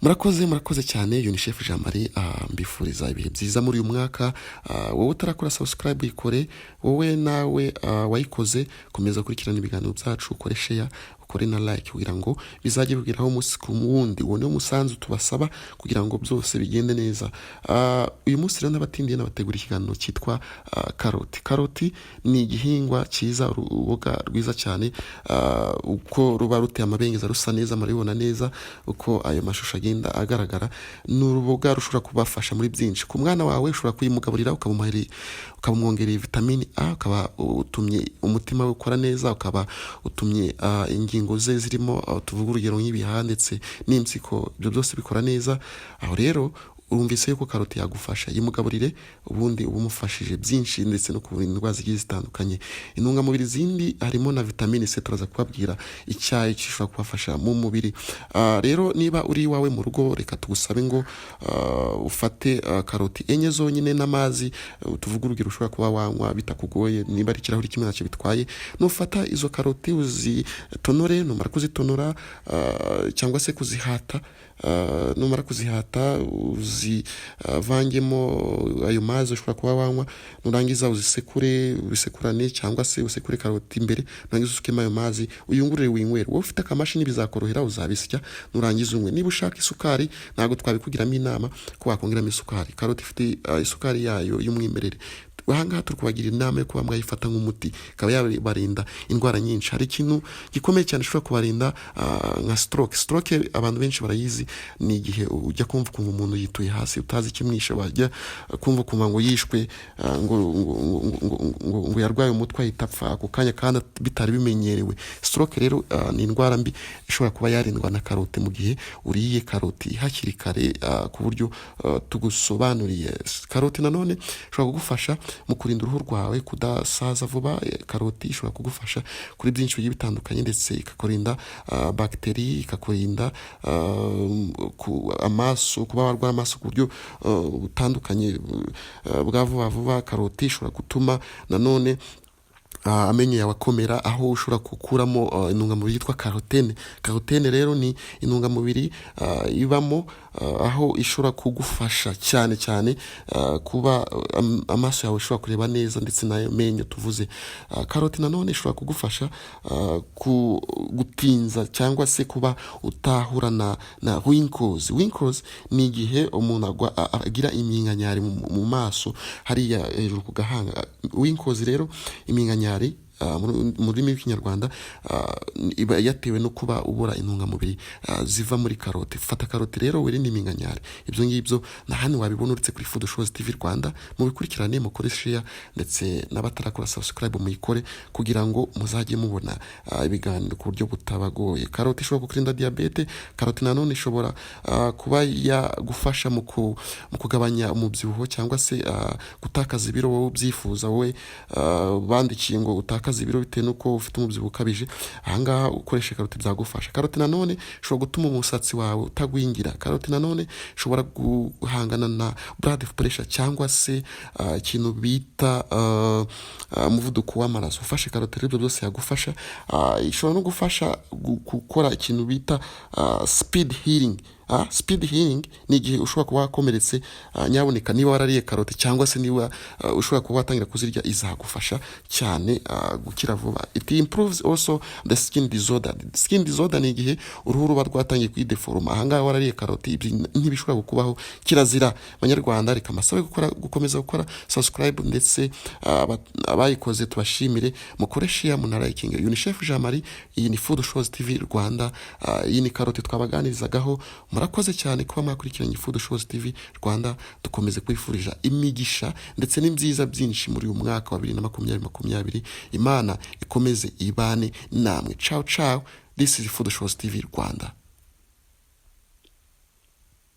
murakoze cyane UNICEF Jean Marie mbifuriza ibihe byiza muri uyu mwaka. Wowe utarakora subscribe ikore, wowe nawe wayikoze komeza kurikirana ibiganiro byacu, ukore share, ukore na like kugira ngo bizajye bigiraho umunsi ku wundi. Uwo niwo musanzu tubasaba kugira ngo byose bigende neza. Uyu munsi rero n'abatindiye n'abategura ikiganiro cyitwa karoti. Karoti ni igihingwa cyiza, uruboga rwiza cyane, uko ruba ruteye amabengeza rusa neza, maribona neza uko ayo mashusho agenda agaragara. Ni uruboga rushobora kubafasha muri byinshi. Ku mwana wawe ushobora kuyimugaburira ukamumwongerera vitamini A, ukaba utumye umutima we ukora neza, ukaba utumye ingingo ze zirimo tuvuga urugero nk'ibihaha ndetse n'impyiko, ibyo byose bikora neza. Aho rero urumvise yuko karoti yagufasha, yimugaburire ubundi ubumufashije byinshi ndetse no kuvura indwara zigiye zitandukanye. Intungamubiri zindi harimo na vitamine C, turaza kubabwira icyayi gishobora kubafasha mu mubiri. Rero niba uri iwawe mu rugo, reka tugusabe ngo ufate karoti enye zonyine n'amazi, tuvuga urugero ushobora kuba wanywa bitakugoye, niba ari ikirahuri kimwe ntacyo bitwaye. Nufata izo karoti uzitonore, numara kuzitonora cyangwa se kuzihata, numara kuzihata uzivangemo ayo mazi ushobora kuba wanywa, nurangiza ubisekurane cyangwa se usekure karoti imbere, nurangiza usukemo ayo mazi uyungurure winywera. Wowe ufite akamashini bizakorohera, uzabisya nurangiza unywe. Niba ushaka isukari ntabwo twabikugiramo inama ko wakongeramo isukari, karoti ifite isukari yayo y'umwimerere. Ahangaha turi kubagira inama yo kuba mwayifata nk'umuti, ikaba yabarinda indwara nyinshi. Hari ikintu gikomeye cyane ushobora kubarinda nka stroke. Abantu benshi barayizi, ni igihe ujya kumva umuntu yituye hasi utazi ikimwishe, wajya kumva ngo yishwe, ngo yarwaye umutwe ahita apfa ako kanya kandi bitari bimenyerewe. Stroke rero ni indwara mbi ishobora kuba yarindwa na karoti mu gihe uriye karoti hakiri kare, ku buryo tugusobanuriye. Karoti nanone ishobora kugufasha mu kurinda uruhu rwawe kudasaza vuba. Karoti ishobora kugufasha kuri byinshi bigiye bitandukanye, ndetse ikakurinda bakteri, ikakurinda amaso, kuba warwara amaso ku buryo butandukanye bwa vuba. Karoti ishobora gutuma nanone amenyo yawe akomera, aho ushobora gukuramo intungamubiri yitwa karotene. Karotene rero ni intungamubiri ibamo, aho ishobora kugufasha cyane cyane kuba amaso yawe ashobora kureba neza, ndetse n'ayo menyo tuvuze. Karoti nanone ishobora kugufasha gutinza cyangwa se kuba utahura na wrinkles. Wrinkles ni igihe umuntu agira iminkanyari mu maso hariya hejuru ku gahanga. Wrinkles rero, iminkanyari mu rurimi rw'ikinyarwanda iba yatewe no kuba ubura intungamubiri ziva muri karoti. Fata karoti rero wirinde iminkanyari. Ibyo ngibyo na hano wabibona uretse kuri Food Shows TV Rwanda. Mubikurikirane, mukore share, ndetse n'abatarakora subscribe muyikore kugira ngo muzajye mubona ibiganiro ku buryo butabagoye. Karoti ishobora kukurinda diabete. Karoti nanone ishobora kuba yagufasha mu kugabanya umubyibuho cyangwa se gutakaza ibiro wowe ubyifuza, wowe bandikiye ngo utakaza ibiro bitewe nuko ufite umubyibuho ukabije. Ahangaha ukoresha karoti byagufasha. Karoti nanone ishobora gutuma umusatsi wawe utagwingira. Karoti nanone ishobora guhangana na blood pressure cyangwa se ikintu bita umuvuduko w'amaraso. Ufashe karoti rero byose yagufasha. Ishobora no gufasha gukora ikintu bita speed healing. Speed healing ni igihe ushobora kuba wakomeretse, nyaboneka niba warariye karoti cyangwa se niba ushobora kuba watangira kuzirya, izagufasha cyane gukira vuba. It improves also the skin disorder. Skin disorder ni igihe uruhu ruba rwatangiye kwideforma. Ahangaha warariye karoti ntibishobora kukubaho, kirazira. Banyarwanda, reka masabe gukomeza gukora subscribe, ndetse abayikoze tubashimire, mukore share, munarayikinga. UNICEF Jean Marie, iyi ni Food Shows TV Rwanda. Iyi ni karoti twabaganirizagaho. Murakoze cyane kuba mwakurikiranye Food Shows TV Rwanda. Dukomeze kwifurija imigisha ndetse n'ibyiza byinshi muri uyu mwaka wa 2020. Imana ikomeze ibane namwe. Ciao ciao. This is Food Shows TV Rwanda.